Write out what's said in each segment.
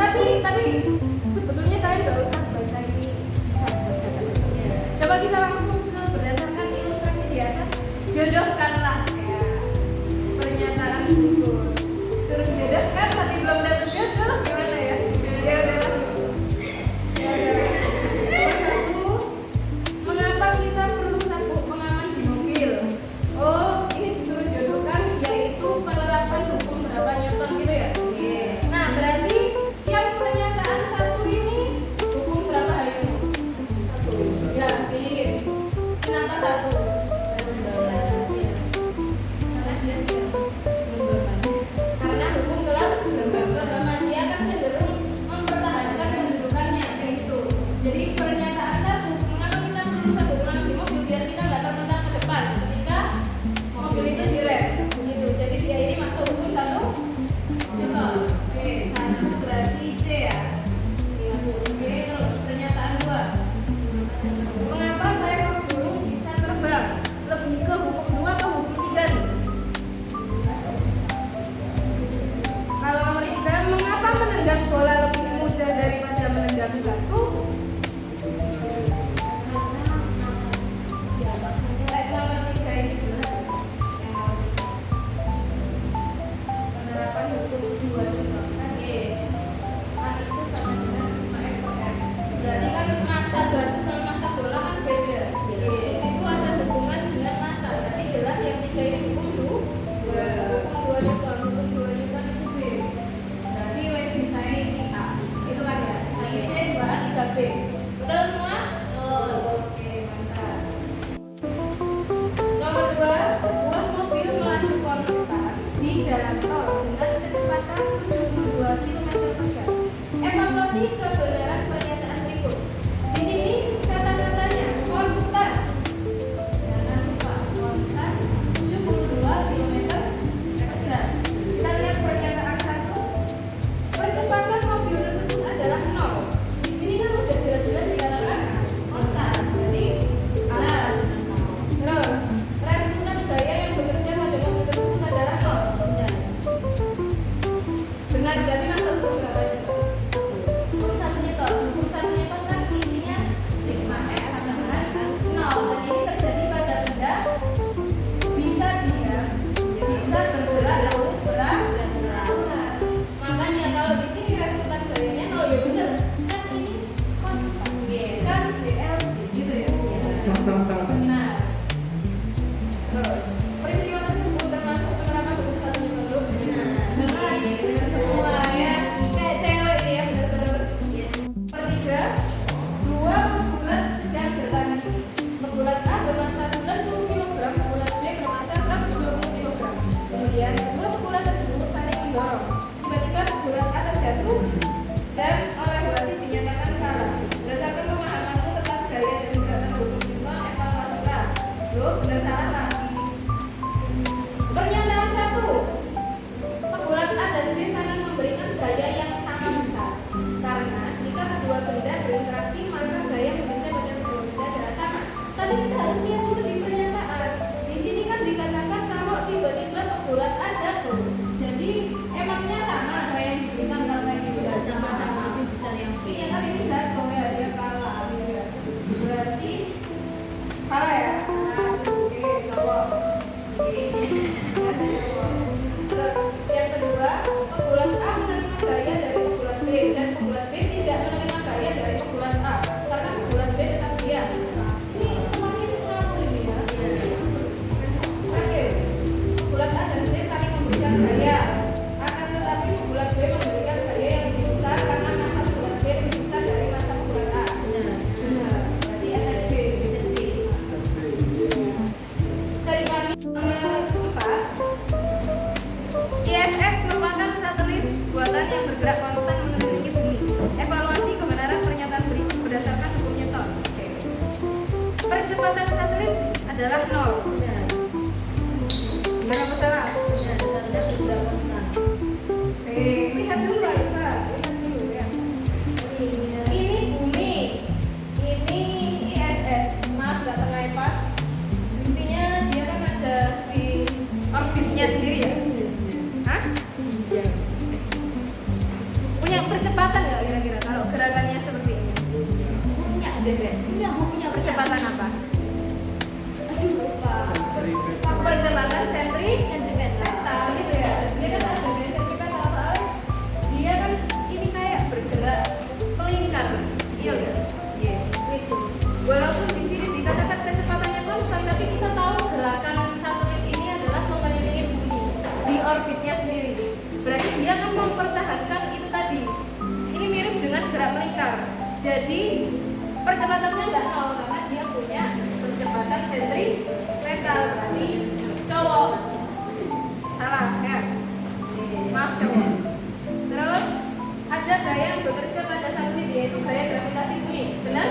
Tapi sebetulnya kalian nggak usah baca ini, bisa baca. Coba kita langsung ke berdasarkan ilustrasi di atas, jodohkanlah ya pernyataan hukum. Suruh jodohkan tapi belum dapat jodoh gimana ya? Ya udah. Nomor 1, mengapa kita perlu sabuk pengaman di mobil? Oh, ini disuruh jodohkan yaitu penerapan hukum berapa Newton gitu ya? Nah, berarti yang pernyataan 1 ini hukum berapa ayo? 1. Yakin? Kenapa 1? Karena hukum kelembagaan dia akan cenderung mempertahankan kedudukannya kayak gitu. Jadi pernyataan 1, mengapa kita perlu sabuk pengaman di mobil biar kita nggak terpental ke depan ketika mobil itu direm gitu. Jadi dia ini masuk hukum 1 Newton. Oke, 1 berarti C ya. Oke, terus pernyataan 2. Mengapa seekor burung bisa terbang? Lebih ke hukum 2 atau hukum 3 nih? Kalau nomor 3, mengapa menendang bola lebih mudah daripada menendang batu? Nomor 3 ini jelas ya. Penerapan hukum 2 Newton kan? Nah, itu sama dengan sigma F per R. Berarti kan massa batu sama massa bola kan beda. Di situ ada hubungan dengan massa. Berarti jelas yang 3 ini hukum 2 Newton. Hukum 2 Newton itu B. Berarti resi saya ini A. Itu kan ya. Saya C 2A 3B. Betul semua? Oke, mantap. Nomor 2, sebuah mobil melaju konstan di jalan tol dengan kecepatan 72 km/jam. Evaluasi kebenaran pernyataan berikut. Di sini kata-katanya konstan. Jangan lupa konstan 72 km/jam. Kita lihat pernyataan 1. Percepatan mobil tersebut adalah 0. Di sini kan udah jelas-jelas dikatakan konstan. Jadi benar. Terus resultan gaya yang bekerja pada mobil tersebut adalah 0. Benar, berarti masuk hukum berapa Newton? Hukum 1 Newton. Hukum 1 Newton kan isinya sigma X sama dengan 0. Dan ini terjadi pada benda bisa diam, bisa bergerak, lurus berat. Makanya kalau di sini resultan gayanya 0 ya benar. Kan ini konstan. Kan DL gitu ya. Benar. Terus peristiwa tersebut termasuk penerapan hukum 1 Newton dulu. Benar semua ya. Kayak cewek ya, benar terus. Pertiga, 2 pegulat sedang bertanding. Pegulat A bermassa 90 kg, pegulat B bermassa 120 kg. Kemudian kedua pegulat tersebut saling mendorong. Tiba-tiba pegulat A terjatuh dan oleh wasit dinyatakan kalah. Berdasarkan pemahamanmu tentang gaya dan gerakan hukum Newton, evaluasilah. Loh, benar salah lagi. Pernyataan 1. Pegulat A dan B saling memberikan gaya yang sama besar. Karena jika kedua benda berinteraksi maka gaya bekerja pada kedua benda adalah sama. Tapi kita harus lihat dulu di pernyataan. Di sini kan dikatakan kalau tiba-tiba pegulat A jatuh. Jadi emangnya sama gaya yang diberikan kalau kayak gitu? Nggak sama-sama, lebih besar yang B. Iya kan ini jatuh ya, dia kalah gitu ya. Berarti salah ya? Oke, cowok. Terus yang kedua, pegulat A menerima gaya dari pegulat B dan pegulat B tidak menerima gaya dari pegulat A karena pegulat B tetap diam. Ini semakin ngawur ini ya. Oke, pegulat A dan B saling memberikan gaya, akan tetapi pegulat B memberikan gaya yang lebih besar karena massa pegulat B lebih besar dari massa pegulat A. Benar. Berarti SSB. Saya dipahami. Nomor 4, ISS merupakan satelit buatan yang bergerak konstan mengelilingi bumi. Evaluasi kebenaran pernyataan berikut berdasarkan hukum Newton. Oke. Percepatan satelit adalah 0. Benar apa salah? Satelit bergerak konstan. Lihat dulu lah, Pak. Lihat dulu ya. Ini bumi, ini ISS. Maaf nggak terlalu pas. Intinya dia kan ada di orbitnya sendiri ya. Hah? deh kayak punya mau punya Percepatan apa? aduh lupa Percepatan sentripetal gitu ya. Dia kan ada gaya sentripetal soalnya dia kan ini kayak bergerak melingkar. Iya kan? iya Itu. Walaupun di sini dikatakan kecepatannya konstan, tapi kita tahu gerakan satelit ini adalah mengelilingi bumi di orbitnya sendiri. Berarti dia akan mempertahankan itu tadi. Ini mirip dengan gerak melingkar. Jadi percepatannya nggak nol karena dia punya percepatan sentripetal. Berarti cowok. Salah ya. Maaf cowok. Terus ada gaya yang bekerja pada satelit yaitu gaya gravitasi bumi. Benar?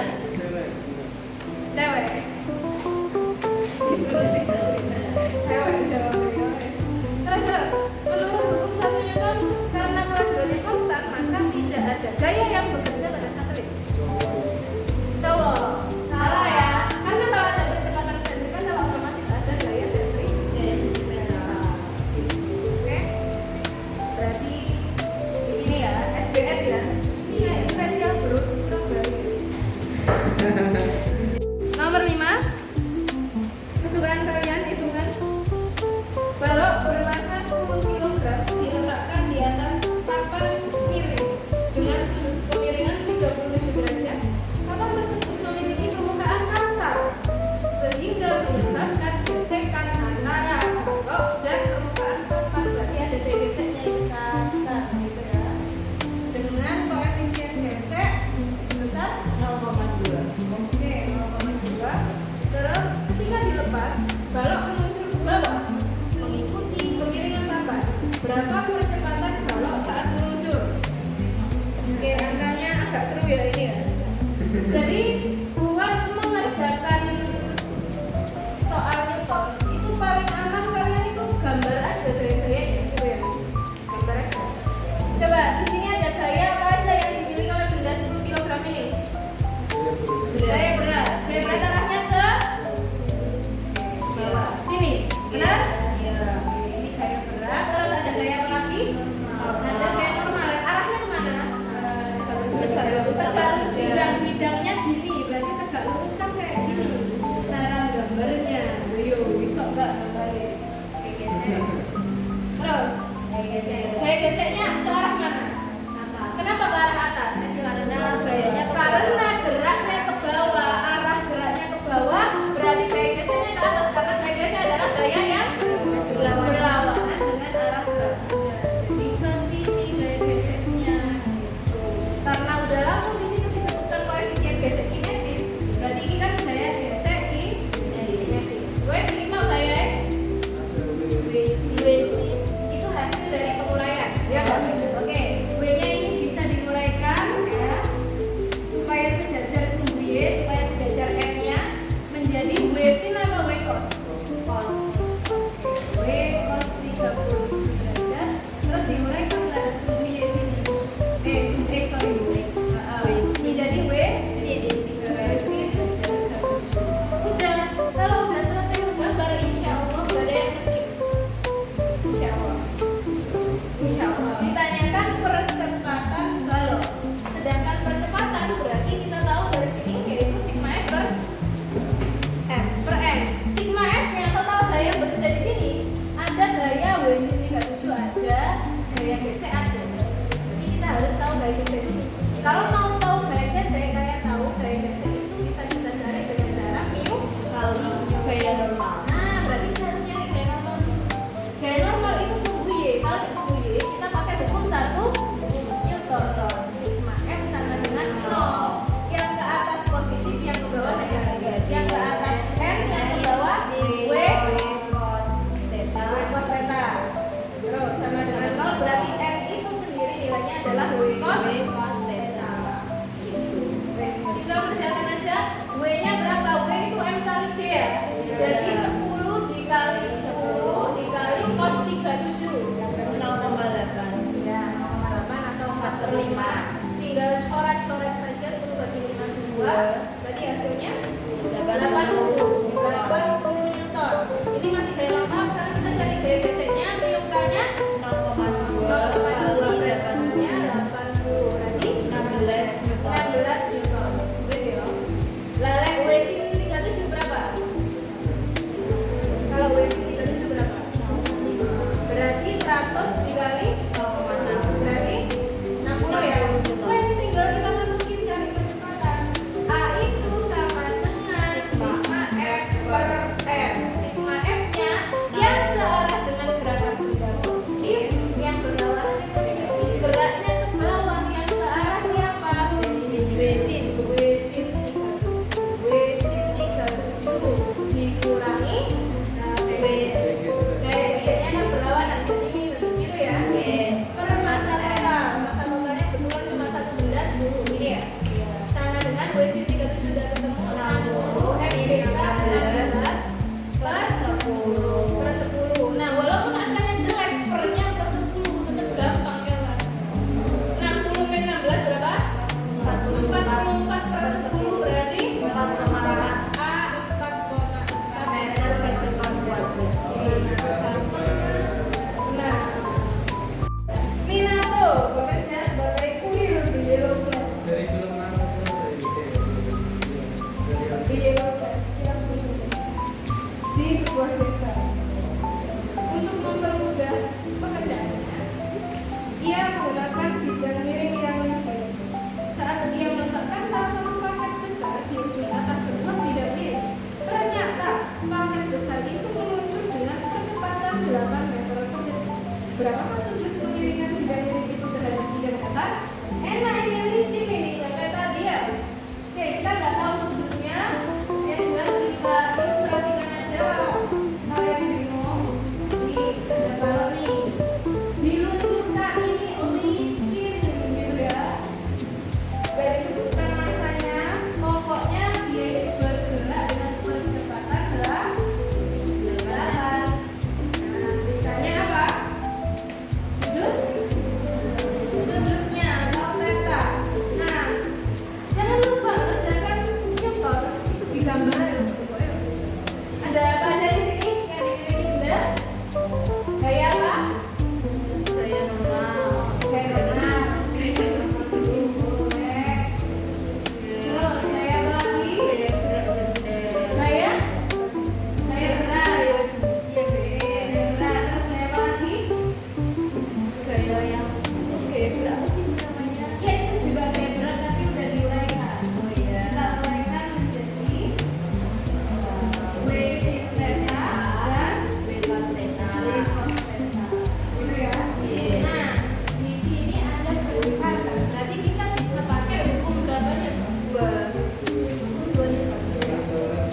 Cewek. Cewek jawabnya. Terus menurut hukum satu Newton karena kelajuannya konstan maka tidak ada gaya yang bekerja pada satelit. Cowok. Salah ya. Karena kalau ada percepatan sentripetal otomatis ada gaya sentripetal Oke. Berarti ini ya SBS ya. Iya, spesial bro di Surabaya. Nomor 5. Kesukaan kalian hitungan. Balok bermassa 10 kg diletakkan di atas papan miring dengan sudut kemiringan 37 derajat. Papan tersebut memiliki permukaan kasar sehingga menyebabkan gesekan antara balok dan permukaan papan. Berarti ada geseknya yang kasar gitu ya. Dengan koefisien gesek sebesar 0,2 Oke, 0,2. Terus ketika dilepas, balok meluncur ke bawah mengikuti kemiringan papan. Berapa percepatan balok saat meluncur? Oke, angkanya agak seru ya ini ya. Jadi buat mengerjakan soal Newton itu paling aman kalian itu gambar aja gaya-gayanya gitu ya. Gambar aja. Coba di sini ada gaya apa aja yang dimiliki oleh benda 10 kg ini? Gaya berat. Gaya berat arahnya ke bawah. Sini. Benar? iya Ini gaya berat. Terus ada gaya apa lagi? Ada gaya normal. Arahnya kemana? tegak lurus Tegak lurus. Bidang-bidangnya gini. Berarti tegak lurus kan kayak gini. Cara gambarnya. Ayo, bisa nggak gambarnya? kayak gesek Terus kayak gesek gaya geseknya ke arah mana? atas Kenapa ke arah atas? karena gayanya ke Karena geraknya ke bawah, arah geraknya ke bawah, berarti gaya geseknya ke atas karena gaya gesek adalah gaya yang berlawanan dengan arah geraknya. Jadi ke sini gaya geseknya. Gitu. Karena udah langsung di situ disebutkan koefisien gesek kinetis, berarti ini kan gaya gesek kinetis. Gue sini mau gaya WC itu hasil dari penguraian, ya kan? Oke, W-nya ini bisa diuraikan ya supaya sejajar sumbu Y, supaya sejajar M-nya menjadi W sin apa W cos? kos W cos 37 derajat, terus diuraikan terhadap sumbu Y sini. Sumbu X sorry. Menjadi W sin sin. Udah, kalau udah selesai menggambar insya Allah gak ada yang skip. Insya Allah. Insya Allah. Ditanyakan percepatan balok. Sedangkan percepatan berarti kita tahu dari sini yaitu sigma F per M. Sigma F yang total gaya bekerja di sini ada gaya W sin 37, ada gaya gesek ada. Jadi kita harus tahu gaya gesek dulu. Kalau mau tahu gaya gesek, kalian tahu gaya gesek itu bisa kita cari dengan cara mu. kalau gaya normal Nah, berarti kita harus cari gaya normal. Gaya normal itu sumbu Y. Kalau di sumbu Y kita pakai hukum 1 Newton. Sigma F sama dengan 0. Yang ke atas positif, yang ke bawah negatif. Yang ke atas M, yang ke bawah W cos theta W cos theta. Terus sama dengan 0 berarti M itu sendiri nilainya adalah W cos cos theta Wes, tinggal kerjakan aja. W-nya berapa? W itu M kali G ya. Jadi 10 dikurangi gaya biasanya kan berlawanan jadi minus gitu ya. Per massa totalnya kebetulan cuma satu benda 10 ini ya. Sama dengan WC 37 sudah ketemu 60 F beta 16 plus 10 per 10. Nah walaupun angkanya jelek pernya per 10 tetap gampang ya kan. 60 min 16 berapa? 44 per 10 berarti 4,4 A 4,4 meter per sekon kuadrat. Nah, Minato bekerja sebagai kurir di Yellow Class. Dari film mana tuh? Di Yellow Class, kilas penduduk di sebuah desa. Untuk mempermudah pekerjaannya, ia menggunakan bidang miring yang lucu. Saat ia meletakkan salah satu paket besar di ujung atas sebuah bidang miring, ternyata paket besar itu meluncur dengan kecepatan 8 meter per detik. Berapakah sudut kemiringan bidang miring itu terhadap bidang datar? Enak ini licin ini, nggak kayak tadi ya. Oke, kita nggak tahu sudutnya. Yang jelas kita ilustrasikan aja. Kalian bingung? Nih, kalau nih diluncurkan ini licin gitu ya. Gak disebutkan masanya, pokoknya dia ini bergerak dengan kecepatan berapa? Nah, ditanya apa? Sudut? Sudutnya atau theta. Nah, jangan lupa mengerjakan Newton itu di gambar ya sebetulnya. Ada apa aja di sini yang dimiliki benda? Gaya apa? Gaya normal. Gaya benar. Gaya masih boleh. Terus gaya apa lagi? Gaya gerak benda. Gaya berat. Iya, gaya berat. Terus gaya apa lagi? Gaya yang gaya gerak apa sih namanya? Ya itu juga gaya berat tapi udah diuraikan. Oh iya. Kita uraikan menjadi W sis theta dan B cos theta. W cos theta. Gitu ya. Iya. Nah, di sini ada berdekatan. Berarti kita bisa pakai hukum berapanya? Hukum 2 Newton.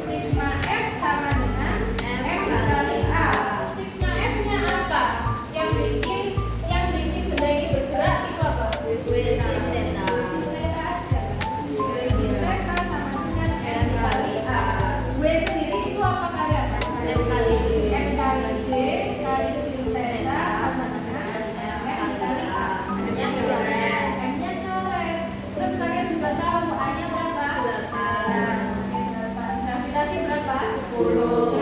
Sigma F sama dengan M M kali kali A. A. Sigma F-nya apa? Yang bikin benda ini bergerak itu apa? W sin theta. W sin theta aja. W sin theta sama dengan M kali A. W sendiri itu apa kalian? M kali D. M kali D kali sin theta sama dengan M kali A. M-nya coret. M-nya coret. Terus kalian juga tahu A-nya berapa? 8. Nah, 8. Gravitasi berapa? 10.